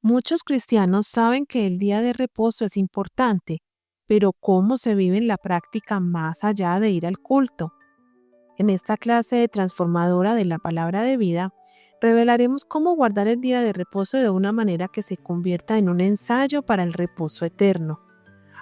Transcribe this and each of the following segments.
Muchos cristianos saben que el día de reposo es importante, pero ¿cómo se vive en la práctica más allá de ir al culto? En esta clase transformadora de la palabra de vida, revelaremos cómo guardar el día de reposo de una manera que se convierta en un ensayo para el reposo eterno.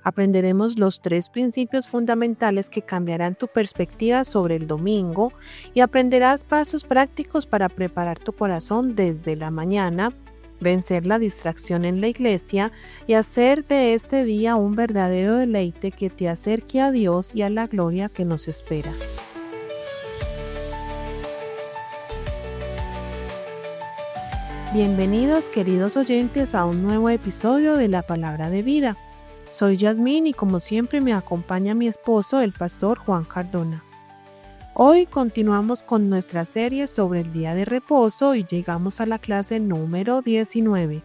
Aprenderemos los 3 principios fundamentales que cambiarán tu perspectiva sobre el domingo y aprenderás pasos prácticos para preparar tu corazón desde la mañana, vencer la distracción en la iglesia y hacer de este día un verdadero deleite que te acerque a Dios y a la gloria que nos espera. Bienvenidos, queridos oyentes, a un nuevo episodio de La Palabra de Vida. Soy Yasmín y como siempre me acompaña mi esposo, el pastor Juan Cardona. Hoy continuamos con nuestra serie sobre el día de reposo y llegamos a la clase número 19.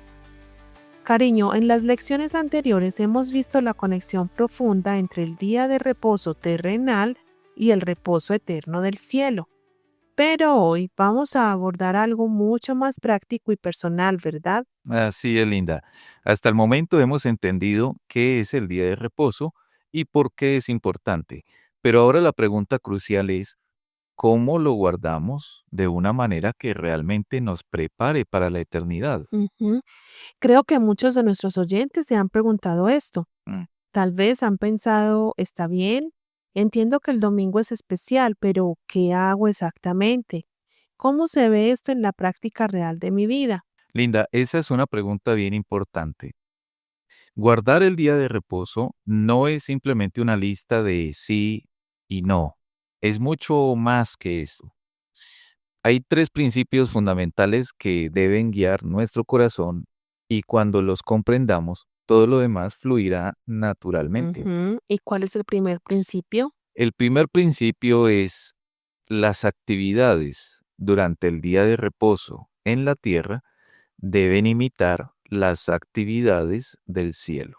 Cariño, en las lecciones anteriores hemos visto la conexión profunda entre el día de reposo terrenal y el reposo eterno del cielo. Pero hoy vamos a abordar algo mucho más práctico y personal, ¿verdad? Así es, Linda. Hasta el momento hemos entendido qué es el día de reposo y por qué es importante. Pero ahora la pregunta crucial es, ¿cómo lo guardamos de una manera que realmente nos prepare para la eternidad? Ujú. Creo que muchos de nuestros oyentes se han preguntado esto. Mm, Tal vez han pensado, está bien, entiendo que el domingo es especial, pero ¿qué hago exactamente? ¿Cómo se ve esto en la práctica real de mi vida? Linda, esa es una pregunta bien importante. Guardar el día de reposo no es simplemente una lista de sí y no. Es mucho más que eso. Hay 3 principios fundamentales que deben guiar nuestro corazón y cuando los comprendamos, todo lo demás fluirá naturalmente. Ujú. ¿Y cuál es el primer principio? El primer principio es las actividades durante el día de reposo en la tierra deben imitar las actividades del cielo.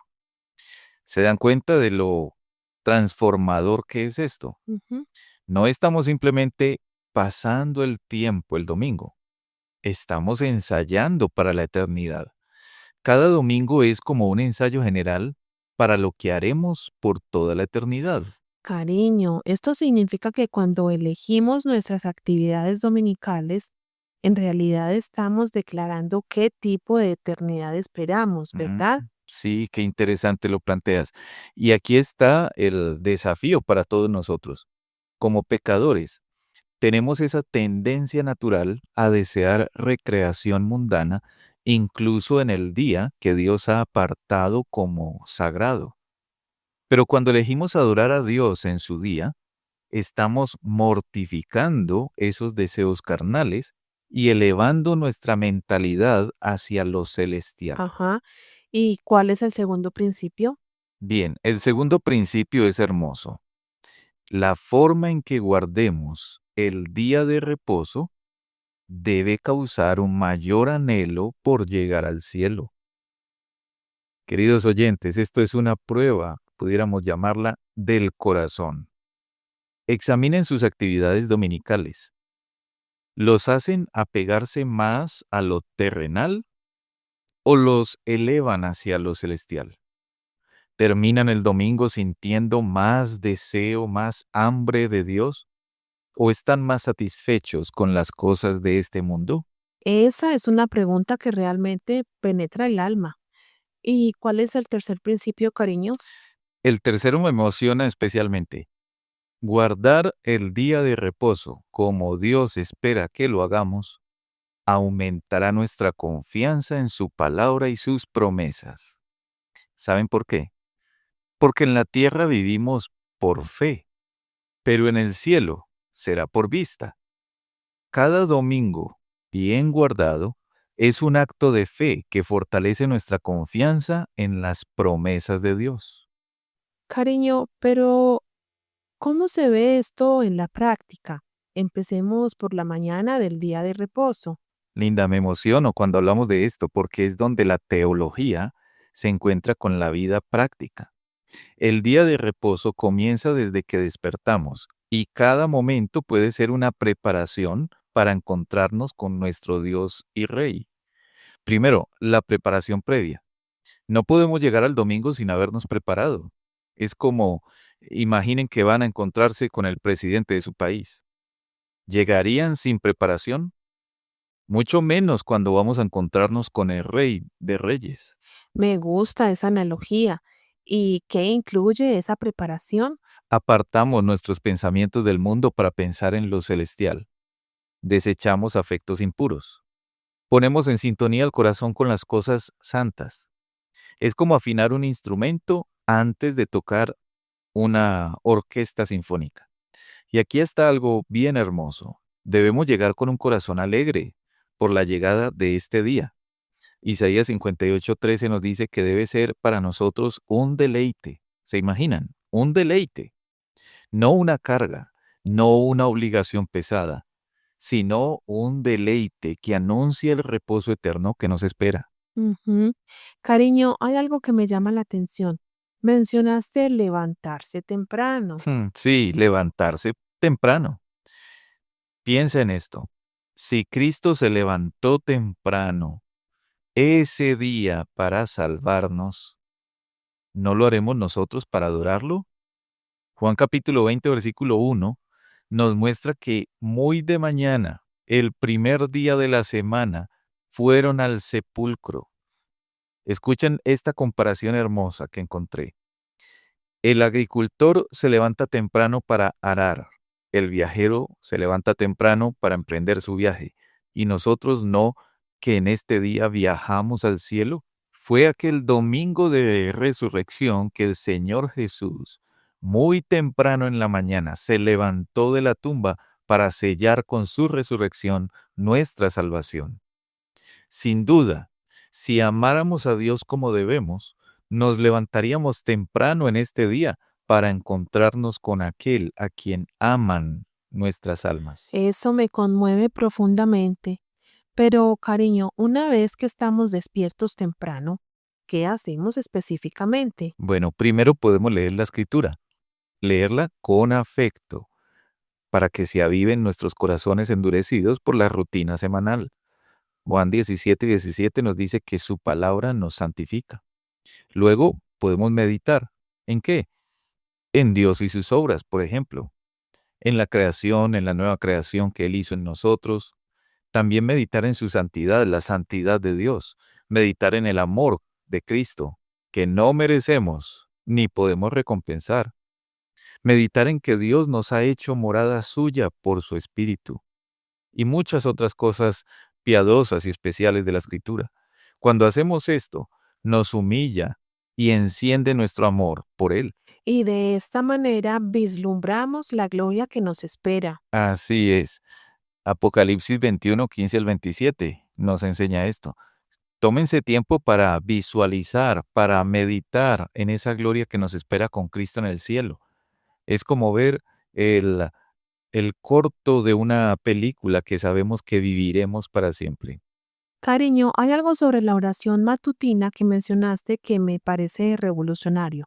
¿Se dan cuenta de lo transformador que es esto? Ujú. No estamos simplemente pasando el tiempo el domingo. Estamos ensayando para la eternidad. Cada domingo es como un ensayo general para lo que haremos por toda la eternidad. Cariño, esto significa que cuando elegimos nuestras actividades dominicales, en realidad estamos declarando qué tipo de eternidad esperamos, Mm, ¿verdad? Sí, qué interesante lo planteas. Y aquí está el desafío para todos nosotros. Como pecadores, tenemos esa tendencia natural a desear recreación mundana, incluso en el día que Dios ha apartado como sagrado. Pero cuando elegimos adorar a Dios en su día, estamos mortificando esos deseos carnales y elevando nuestra mentalidad hacia lo celestial. Ajá. ¿Y cuál es el segundo principio? Bien, el segundo principio es hermoso. La forma en que guardemos el día de reposo debe causar un mayor anhelo por llegar al cielo. Queridos oyentes, esto es una prueba, pudiéramos llamarla, del corazón. Examinen sus actividades dominicales. ¿Los hacen apegarse más a lo terrenal o los elevan hacia lo celestial? ¿Terminan el domingo sintiendo más deseo, más hambre de Dios? ¿O están más satisfechos con las cosas de este mundo? Esa es una pregunta que realmente penetra el alma. ¿Y cuál es el tercer principio, cariño? El tercero me emociona especialmente. Guardar el día de reposo como Dios espera que lo hagamos aumentará nuestra confianza en su palabra y sus promesas. ¿Saben por qué? Porque en la tierra vivimos por fe, pero en el cielo será por vista. Cada domingo, bien guardado, es un acto de fe que fortalece nuestra confianza en las promesas de Dios. Cariño, pero ¿cómo se ve esto en la práctica? Empecemos por la mañana del día de reposo. Linda, me emociono cuando hablamos de esto porque es donde la teología se encuentra con la vida práctica. El día de reposo comienza desde que despertamos y cada momento puede ser una preparación para encontrarnos con nuestro Dios y Rey. Primero, la preparación previa. No podemos llegar al domingo sin habernos preparado. Es como, imaginen que van a encontrarse con el presidente de su país. ¿Llegarían sin preparación? Mucho menos cuando vamos a encontrarnos con el Rey de Reyes. Me gusta esa analogía. ¿Y qué incluye esa preparación? Apartamos nuestros pensamientos del mundo para pensar en lo celestial. Desechamos afectos impuros. Ponemos en sintonía el corazón con las cosas santas. Es como afinar un instrumento antes de tocar una orquesta sinfónica. Y aquí está algo bien hermoso. Debemos llegar con un corazón alegre por la llegada de este día. Isaías 58:13 nos dice que debe ser para nosotros un deleite. ¿Se imaginan? Un deleite. No una carga, no una obligación pesada, sino un deleite que anuncia el reposo eterno que nos espera. Ujú. Cariño, hay algo que me llama la atención. Mencionaste levantarse temprano. Sí, levantarse temprano. Piensa en esto. Si Cristo se levantó temprano ese día para salvarnos, ¿no lo haremos nosotros para adorarlo? Juan capítulo 20, versículo 1, nos muestra que muy de mañana, el primer día de la semana, fueron al sepulcro. Escuchen esta comparación hermosa que encontré. El agricultor se levanta temprano para arar. El viajero se levanta temprano para emprender su viaje. ¿Y nosotros no, que en este día viajamos al cielo? Fue aquel domingo de resurrección que el Señor Jesús, muy temprano en la mañana, se levantó de la tumba para sellar con su resurrección nuestra salvación. Sin duda, si amáramos a Dios como debemos, nos levantaríamos temprano en este día para encontrarnos con aquel a quien aman nuestras almas. Eso me conmueve profundamente. Pero, cariño, una vez que estamos despiertos temprano, ¿qué hacemos específicamente? Bueno, primero podemos leer la escritura, leerla con afecto, para que se aviven nuestros corazones endurecidos por la rutina semanal. Juan 17:17 nos dice que su palabra nos santifica. Luego podemos meditar. ¿En qué? En Dios y sus obras, por ejemplo. En la creación, en la nueva creación que Él hizo en nosotros. También meditar en su santidad, la santidad de Dios. Meditar en el amor de Cristo, que no merecemos ni podemos recompensar. Meditar en que Dios nos ha hecho morada suya por su Espíritu. Y muchas otras cosas piadosas y especiales de la Escritura. Cuando hacemos esto, nos humilla y enciende nuestro amor por Él. Y de esta manera vislumbramos la gloria que nos espera. Así es. Apocalipsis 21:15 al 27 nos enseña esto. Tómense tiempo para visualizar, para meditar en esa gloria que nos espera con Cristo en el cielo. Es como ver el, el corto de una película que sabemos que viviremos para siempre. Cariño, hay algo sobre la oración matutina que mencionaste que me parece revolucionario.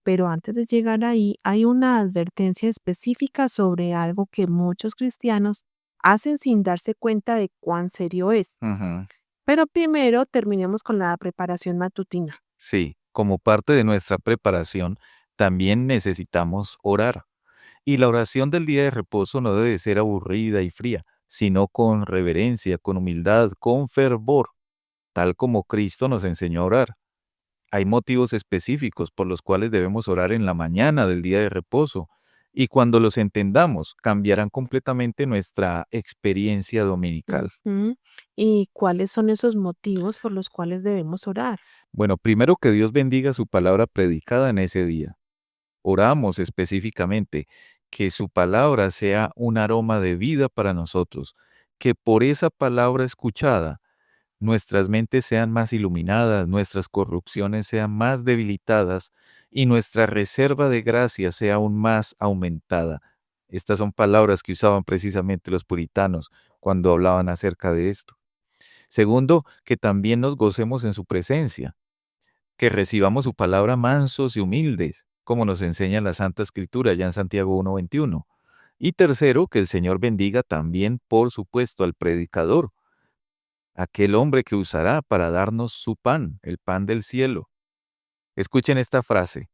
Pero antes de llegar ahí, hay una advertencia específica sobre algo que muchos cristianos hacen sin darse cuenta de cuán serio es. Ujú. Pero primero terminemos con la preparación matutina. Sí, como parte de nuestra preparación, también necesitamos orar. Y la oración del día de reposo no debe ser aburrida y fría, sino con reverencia, con humildad, con fervor, tal como Cristo nos enseñó a orar. Hay motivos específicos por los cuales debemos orar en la mañana del día de reposo, y cuando los entendamos, cambiarán completamente nuestra experiencia dominical. Ujú. ¿Y cuáles son esos motivos por los cuales debemos orar? Bueno, primero que Dios bendiga su palabra predicada en ese día. Oramos específicamente que su palabra sea un aroma de vida para nosotros, que por esa palabra escuchada nuestras mentes sean más iluminadas, nuestras corrupciones sean más debilitadas y nuestra reserva de gracia sea aún más aumentada. Estas son palabras que usaban precisamente los puritanos cuando hablaban acerca de esto. Segundo, que también nos gocemos en su presencia, que recibamos su palabra mansos y humildes, como nos enseña la Santa Escritura ya en Santiago 1:21. Y tercero, que el Señor bendiga también, por supuesto, al predicador, aquel hombre que usará para darnos su pan, el pan del cielo. Escuchen esta frase: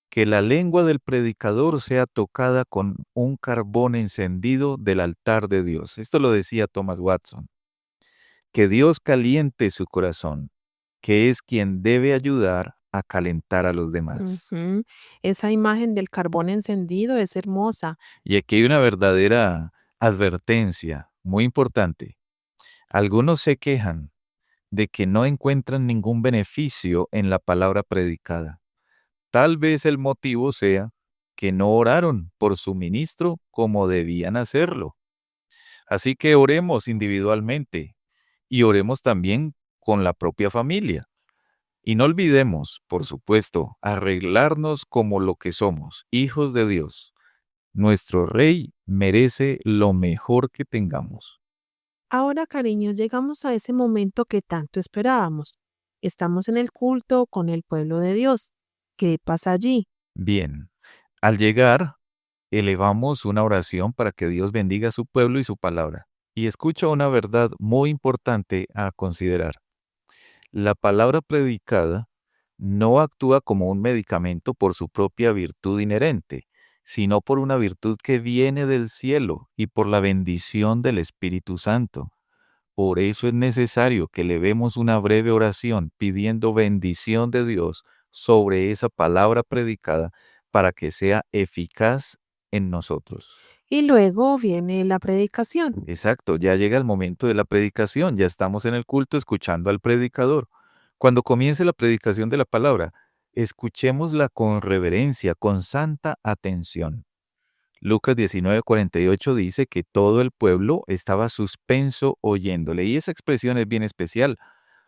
que la lengua del predicador sea tocada con un carbón encendido del altar de Dios. Esto lo decía Thomas Watson. Que Dios caliente su corazón, que es quien debe ayudar a calentar a los demás. Ujú. Esa imagen del carbón encendido es hermosa. Y aquí hay una verdadera advertencia muy importante. Algunos se quejan de que no encuentran ningún beneficio en la palabra predicada. Tal vez el motivo sea que no oraron por su ministro como debían hacerlo. Así que oremos individualmente y oremos también con la propia familia. Y no olvidemos, por supuesto, arreglarnos como lo que somos, hijos de Dios. Nuestro Rey merece lo mejor que tengamos. Ahora, cariño, llegamos a ese momento que tanto esperábamos. Estamos en el culto con el pueblo de Dios. ¿Qué pasa allí? Bien, al llegar, elevamos una oración para que Dios bendiga a su pueblo y su palabra. Y escucha una verdad muy importante a considerar. La palabra predicada no actúa como un medicamento por su propia virtud inherente, sino por una virtud que viene del cielo y por la bendición del Espíritu Santo. Por eso es necesario que elevemos una breve oración pidiendo bendición de Dios sobre esa palabra predicada para que sea eficaz en nosotros. Y luego viene la predicación. Exacto, ya llega el momento de la predicación, ya estamos en el culto escuchando al predicador. Cuando comience la predicación de la palabra, escuchémosla con reverencia, con santa atención. Lucas 19:48 dice que todo el pueblo estaba suspenso oyéndole. Y esa expresión es bien especial,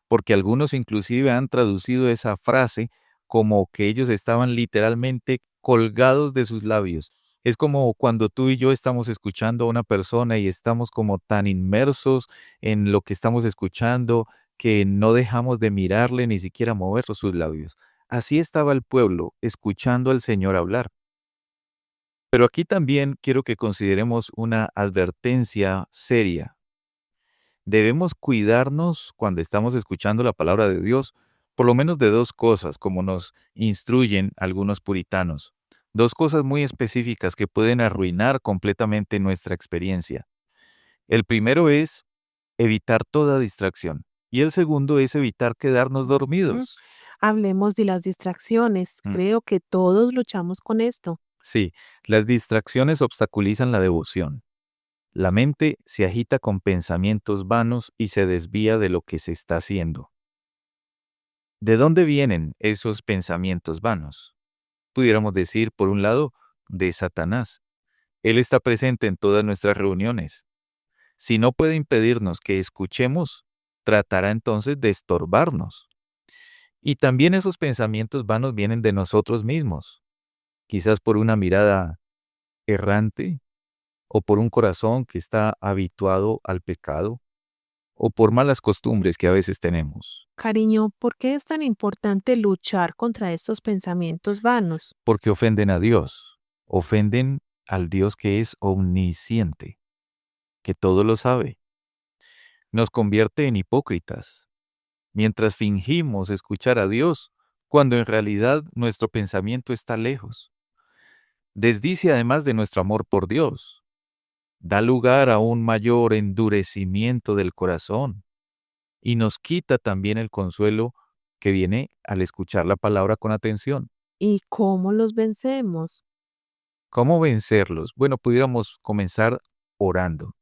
porque algunos inclusive han traducido esa frase como que ellos estaban literalmente colgados de sus labios. Es como cuando tú y yo estamos escuchando a una persona y estamos como tan inmersos en lo que estamos escuchando que no dejamos de mirarle ni siquiera mover sus labios. Así estaba el pueblo escuchando al Señor hablar. Pero aquí también quiero que consideremos una advertencia seria. Debemos cuidarnos cuando estamos escuchando la palabra de Dios, por lo menos de dos cosas, como nos instruyen algunos puritanos. Dos cosas muy específicas que pueden arruinar completamente nuestra experiencia. El primero es evitar toda distracción y el segundo es evitar quedarnos Ujú. dormidos. Hablemos de las distracciones. Mm, Creo que todos luchamos con esto. Sí, las distracciones obstaculizan la devoción. La mente se agita con pensamientos vanos y se desvía de lo que se está haciendo. ¿De dónde vienen esos pensamientos vanos? Pudiéramos decir, por un lado, de Satanás. Él está presente en todas nuestras reuniones. Si no puede impedirnos que escuchemos, tratará entonces de estorbarnos. Y también esos pensamientos vanos vienen de nosotros mismos, quizás por una mirada errante o por un corazón que está habituado al pecado o por malas costumbres que a veces tenemos, Cariño, ¿por qué es tan importante luchar contra estos pensamientos vanos? porque ofenden a Dios, ofenden al Dios que es omnisciente, que todo lo sabe. Nos convierte en hipócritas, mientras fingimos escuchar a Dios, cuando en realidad nuestro pensamiento está lejos. Desdice además de nuestro amor por Dios, da lugar a un mayor endurecimiento del corazón y nos quita también el consuelo que viene al escuchar la palabra con atención. ¿Y cómo los vencemos? ¿Cómo vencerlos? Bueno, pudiéramos comenzar orando,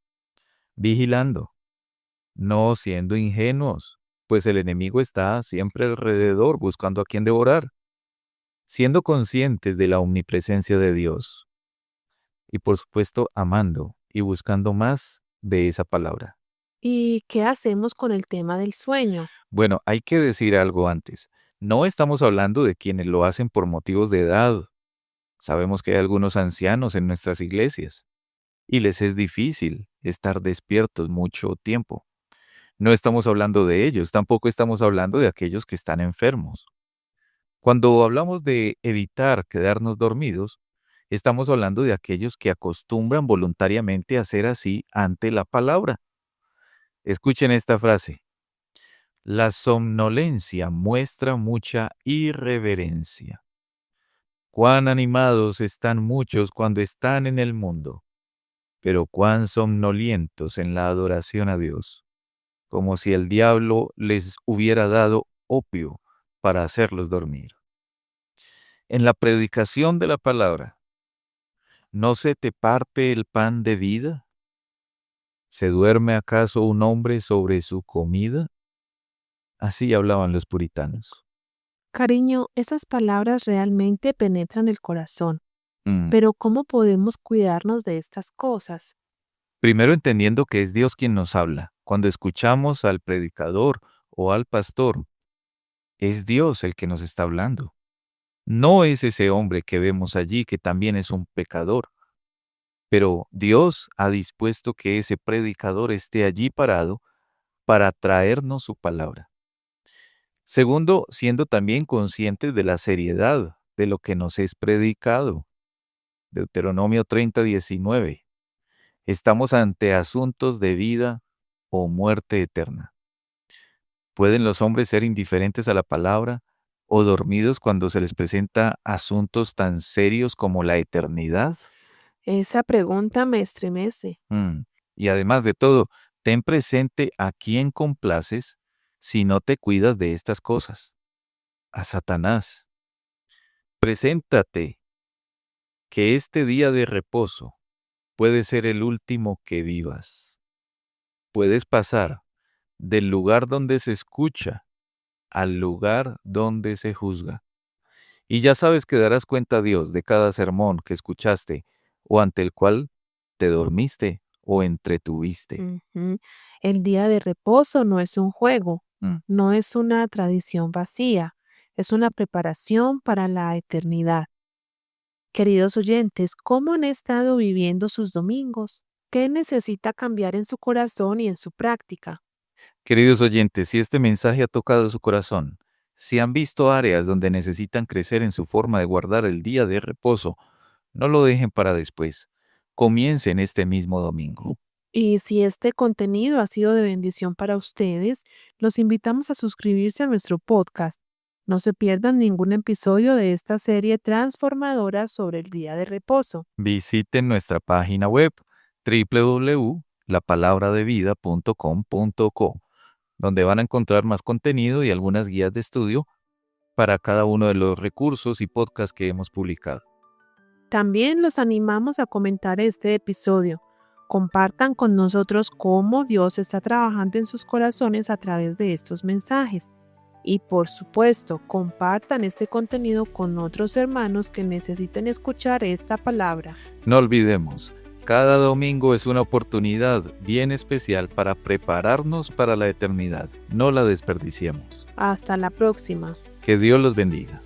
vigilando, no siendo ingenuos, pues el enemigo está siempre alrededor buscando a quien devorar, siendo conscientes de la omnipresencia de Dios y por supuesto amando y buscando más de esa palabra. ¿Y qué hacemos con el tema del sueño? Bueno, hay que decir algo antes. No estamos hablando de quienes lo hacen por motivos de edad. Sabemos que hay algunos ancianos en nuestras iglesias y les es difícil estar despiertos mucho tiempo. No estamos hablando de ellos, tampoco estamos hablando de aquellos que están enfermos. Cuando hablamos de evitar quedarnos dormidos, estamos hablando de aquellos que acostumbran voluntariamente a hacer así ante la palabra. Escuchen esta frase. La somnolencia muestra mucha irreverencia. Cuán animados están muchos cuando están en el mundo, pero cuán somnolientos en la adoración a Dios, como si el diablo les hubiera dado opio para hacerlos dormir. En la predicación de la palabra, ¿no se te parte el pan de vida? ¿Se duerme acaso un hombre sobre su comida? Así hablaban los puritanos. Cariño, esas palabras realmente penetran el corazón. Mm. Pero ¿cómo podemos cuidarnos de estas cosas? Primero entendiendo que es Dios quien nos habla. Cuando escuchamos al predicador o al pastor, es Dios el que nos está hablando. No es ese hombre que vemos allí que también es un pecador. Pero Dios ha dispuesto que ese predicador esté allí parado para traernos su palabra. Segundo, siendo también conscientes de la seriedad de lo que nos es predicado. Deuteronomio 30:19. Estamos ante asuntos de vida o muerte eterna. ¿Pueden los hombres ser indiferentes a la palabra o dormidos cuando se les presenta asuntos tan serios como la eternidad? Esa pregunta me estremece. Y además de todo, ten presente a quién complaces si no te cuidas de estas cosas. A Satanás. Preséntate que este día de reposo puede ser el último que vivas. Puedes pasar del lugar donde se escucha al lugar donde se juzga. Y ya sabes que darás cuenta a Dios de cada sermón que escuchaste o ante el cual te dormiste o entretuviste. Ujú. El día de reposo no es un juego, Mm. no es una tradición vacía, es una preparación para la eternidad. Queridos oyentes, ¿cómo han estado viviendo sus domingos? ¿Qué necesita cambiar en su corazón y en su práctica? Queridos oyentes, si este mensaje ha tocado su corazón, si han visto áreas donde necesitan crecer en su forma de guardar el día de reposo, no lo dejen para después. Comiencen este mismo domingo. Y si este contenido ha sido de bendición para ustedes, los invitamos a suscribirse a nuestro podcast. No se pierdan ningún episodio de esta serie transformadora sobre el día de reposo. Visiten nuestra página web www.lapalabradevida.com.co, donde van a encontrar más contenido y algunas guías de estudio para cada uno de los recursos y podcasts que hemos publicado. También los animamos a comentar este episodio. Compartan con nosotros cómo Dios está trabajando en sus corazones a través de estos mensajes. Y por supuesto, compartan este contenido con otros hermanos que necesiten escuchar esta palabra. No olvidemos, cada domingo es una oportunidad bien especial para prepararnos para la eternidad. No la desperdiciemos. Hasta la próxima. Que Dios los bendiga.